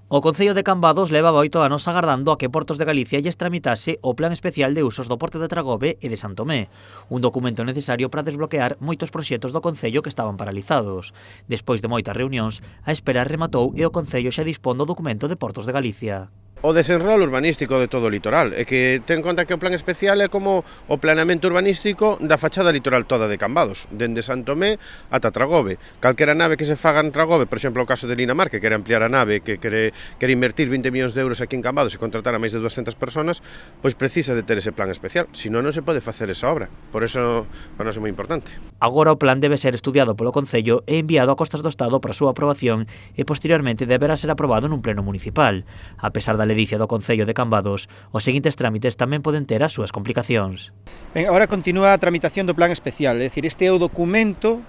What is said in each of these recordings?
O Concello de Cambados levaba 8 anos agardando a que Portos de Galicia lles tramitase o Plan Especial de Usos do Porto de Tragove e de Santomé, un documento necesario para desbloquear moitos proxectos do Concello que estaban paralizados. Despois de moitas reunións, a espera rematou e o Concello xa dispón do documento de Portos de Galicia. O desenrolo urbanístico de todo o litoral, é que ten en conta que o plan especial é como o planeamento urbanístico da fachada litoral toda de Cambados, dende Santomé ata Tragove. Calquera nave que se faga en Tragove, por exemplo, o caso de Linamar, que quere ampliar a nave, que quere invertir 20 millóns de euros aquí en Cambados e contratar a máis de 200 personas, pois precisa de ter ese plan especial, senón non se pode facer esa obra. Por eso, para nós é moi importante. Agora o plan debe ser estudiado polo Concello e enviado a Costas do Estado para a súa aprobación e posteriormente deberá ser aprobado nun pleno municipal. A pesar da ledicia do Concello de Cambados, os seguintes trámites tamén poden ter as súas complicacións. Ben, agora continúa a tramitación do plan especial, é dicir, este é o documento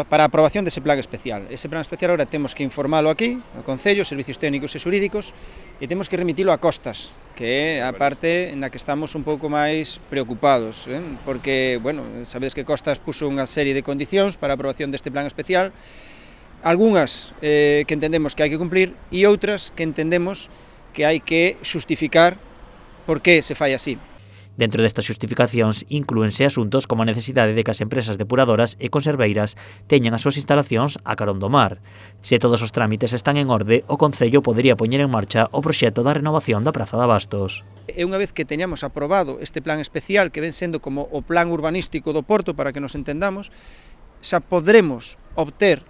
para a aprobación dese plan especial. Ese plan especial agora temos que informalo aquí, ao Concello, Servicios Técnicos e Xurídicos, e temos que remitilo a Costas, que é a parte na que estamos un pouco máis preocupados, porque, bueno, sabedes que Costas puxo unha serie de condicións para a aprobación deste plan especial, algunhas que entendemos que hai que cumplir e outras que entendemos que hai que xustificar por que se fai así. Dentro destas xustificacións inclúense asuntos como a necesidade de que as empresas depuradoras e conserveiras teñan as súas instalacións a carón do mar. Se todos os trámites están en orde, o Concello podería poñer en marcha o proxecto da renovación da Praza de Abastos. E unha vez que teñamos aprobado este plan especial, que ven sendo como o plan urbanístico do Porto, para que nos entendamos, xa podremos obter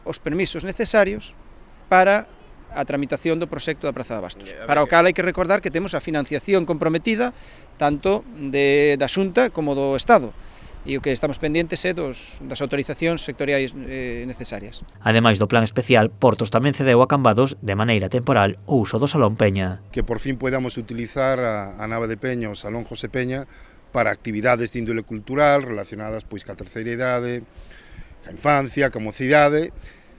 os permisos necesarios para a tramitación do proxecto da Praza de Abastos. Para o cal hai que recordar que temos a financiación comprometida tanto da Xunta como do Estado, e o que estamos pendentes é das autorizacións sectoriais necesarias. Ademais do plan especial, Portos tamén cedeu a Cambados de maneira temporal o uso do Salón Peña. Que por fin podamos utilizar a nave de Peña, o Salón José Peña, para actividades de índole cultural relacionadas pois ca terceira idade, ca infancia, ca mocidade,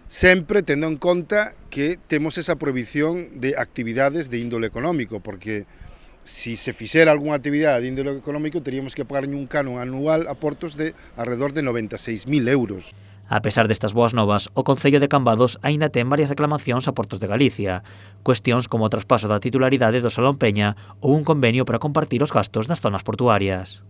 sempre tendo en conta que temos esa prohibición de actividades de índole económico, porque si se fixera algunha actividade de índole económico teríamos que pagar un canon anual a Portos de alrededor de 96.000 euros. A pesar destas boas novas, o Concello de Cambados aínda ten varias reclamacións a Portos de Galicia, cuestións como o traspaso da titularidade do Salón Peña ou un convenio para compartir os gastos das zonas portuarias.